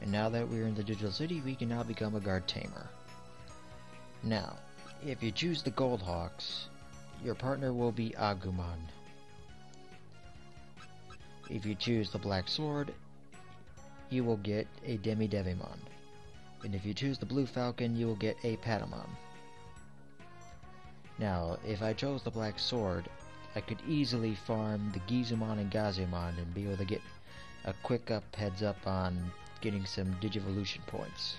And now that we're in the digital city, we can now become a guard tamer. Now, if you choose the Gold Hawks, your partner will be Agumon. If you choose the Black Sword, you will get a DemiDevimon. And if you choose the Blue Falcon, you will get a Patamon. Now, if I chose the Black Sword, I could easily farm the Gizumon and Gazumon and be able to get a quick heads up on getting some Digivolution points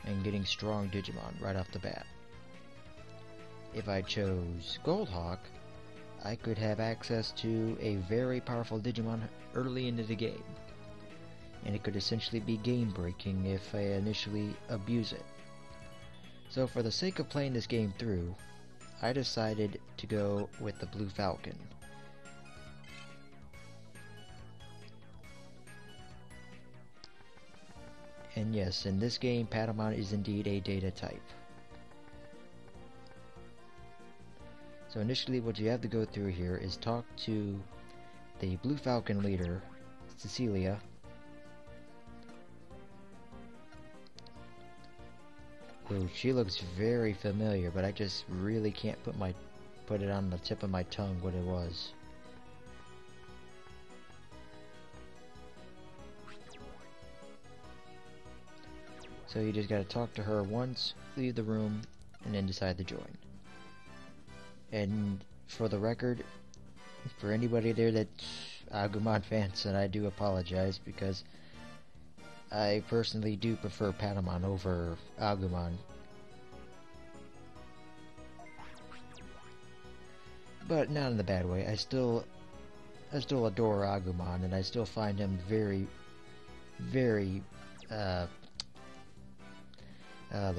and getting strong Digimon right off the bat. If I chose Goldhawk, I could have access to a very powerful Digimon early into the game, and it could essentially be game breaking if I initially abuse it. So for the sake of playing this game through, I decided to go with the Blue Falcon. And yes, in this game, Patamon is indeed a data type. So initially what you have to go through here is talk to the Blue Falcon leader, Cecilia. Ooh, she looks very familiar, but I just really can't put it on the tip of my tongue what it was. So you just gotta talk to her once, leave the room, and then decide to join. And for the record, for anybody there that's Agumon fans, and I do apologize because I personally do prefer Patamon over Agumon. But not in the bad way. I still adore Agumon, and I still find him very, very, the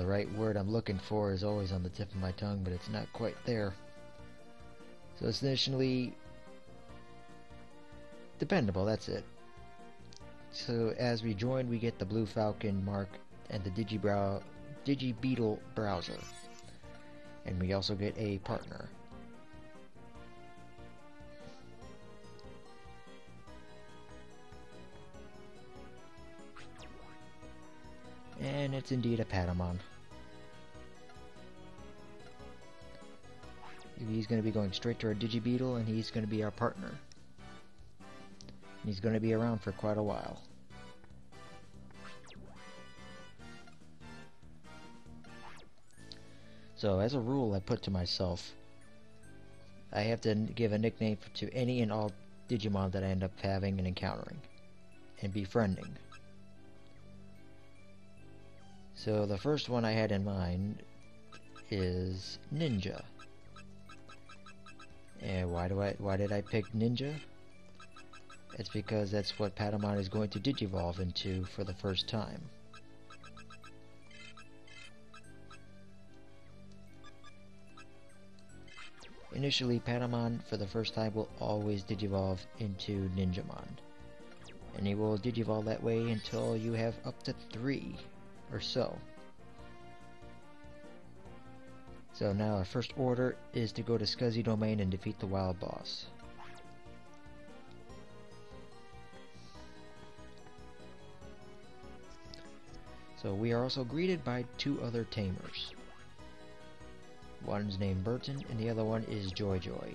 right word I'm looking for is always on the tip of my tongue, but it's not quite there. So it's initially dependable, that's it. So as we join, we get the Blue Falcon mark and the Digibeetle browser. And we also get a partner. And it's indeed a Patamon. He's going to be going straight to our Digibeetle, and he's going to be our partner. He's going to be around for quite a while. So as a rule I put to myself, I have to give a nickname to any and all Digimon that I end up having and encountering and befriending. So the first one I had in mind is Ninja. And why did I pick Ninja? It's because that's what Patamon is going to digivolve into for the first time. Initially, Patamon for the first time will always digivolve into Ninjamon. And he will digivolve that way until you have up to 3 or so. So now our first order is to go to Scuzzy Domain and defeat the wild boss. So we are also greeted by 2 other Tamers. One's named Burton and the other one is Joy Joy.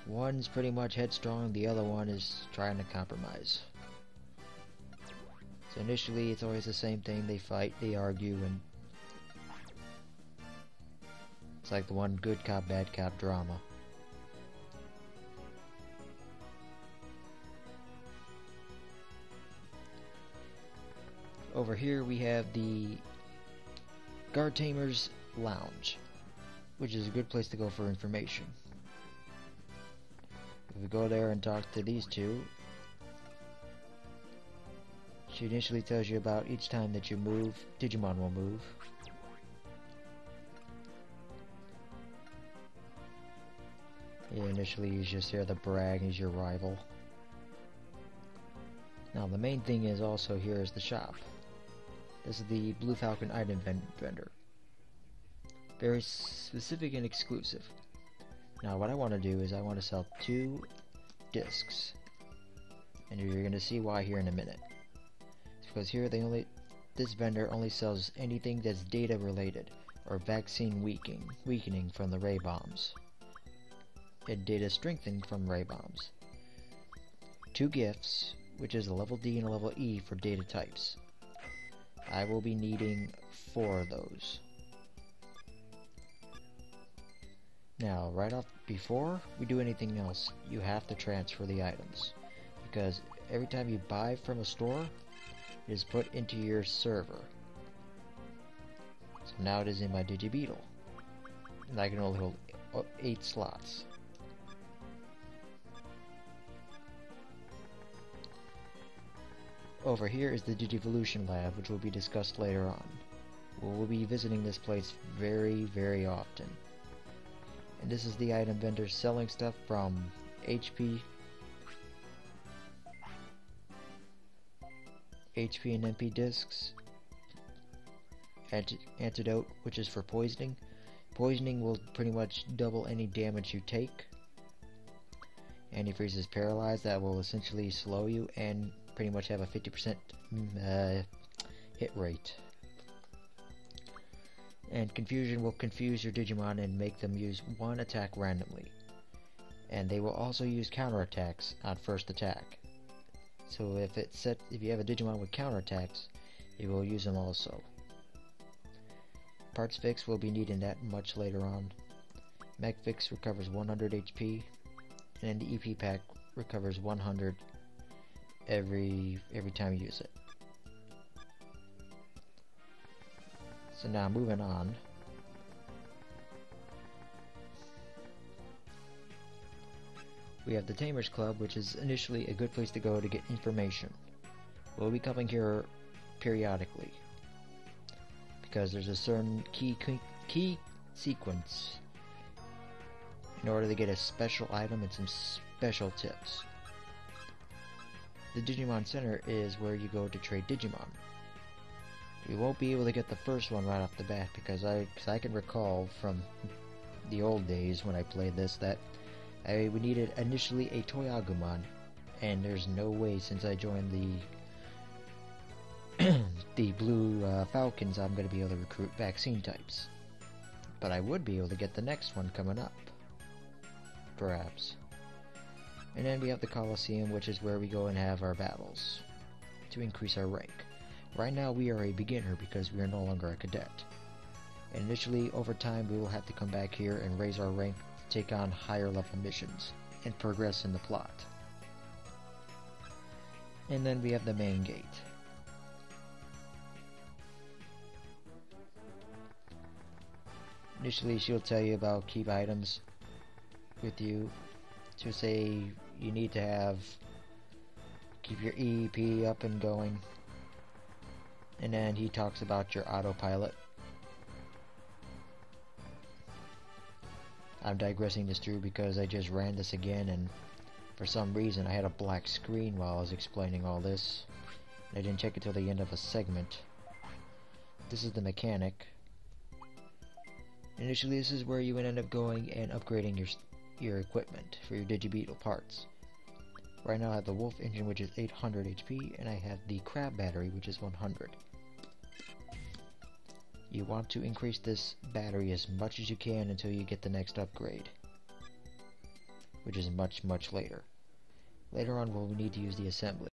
One's pretty much headstrong, the other one is trying to compromise. So initially it's always the same thing, they fight, they argue, and it's like the one good cop, bad cop drama. Over here we have the Guard Tamers Lounge, which is a good place to go for information. If we go there and talk to these 2, she initially tells you about each time that you move, Digimon will move. Yeah, initially he's just there to brag, he's your rival. Now the main thing is also here is the shop. This is the Blue Falcon item vendor. Very specific and exclusive. Now what I want to do is I want to sell 2 discs. and you're going to see why here in a minute. It's because here this vendor only sells anything that's data related or vaccine weakening from the ray bombs, and data strengthening from ray bombs. 2 gifts, which is a level D and a level E for data types. I will be needing 4 of those. Now, right off, before we do anything else, you have to transfer the items, because every time you buy from a store, it is put into your server. So now it is in my Digibeetle, and I can only hold 8 slots. Over here is the Digivolution Lab, which will be discussed later on. We'll be visiting this place very, very often. And this is the item vendor selling stuff from HP and MP discs, antidote, which is for poisoning. Poisoning will pretty much double any damage you take. Antifreeze is paralyzed, that will essentially slow you and pretty much have a 50% hit rate. And Confusion will confuse your Digimon and make them use 1 attack randomly. And they will also use counterattacks on first attack. So if you have a Digimon with counterattacks, you will use them also. Parts Fix will be needing that much later on. Mech Fix recovers 100 HP, and then the EP pack recovers 100 every time you use it. So now moving on. We have the Tamers Club, which is initially a good place to go to get information. We'll be coming here periodically, because there's a certain key sequence in order to get a special item and some special tips. The Digimon Center is where you go to trade Digimon. We won't be able to get the first one right off the bat, because I can recall from the old days when I played this that we needed initially a ToyAgumon, and there's no way, since I joined the Blue Falcons, I'm going to be able to recruit vaccine types. But I would be able to get the next one coming up, perhaps. And then we have the Coliseum, which is where we go and have our battles to increase our rank. Right now we are a beginner because we are no longer a cadet. And initially, over time, we will have to come back here and raise our rank to take on higher level missions and progress in the plot. And then we have the main gate. Initially, she'll tell you about keep items with you. She'll say you need to keep your EEP up and going. And then he talks about your autopilot. I'm digressing this through because I just ran this again, and for some reason I had a black screen while I was explaining all this. I didn't check it till the end of a segment. This is the mechanic. Initially, this is where you would end up going and upgrading your equipment for your Digibeetle parts. Right now I have the Wolf engine, which is 800 HP, and I have the Crab battery, which is 100. You want to increase this battery as much as you can until you get the next upgrade, which is much, much later. Later on we'll need to use the assembly.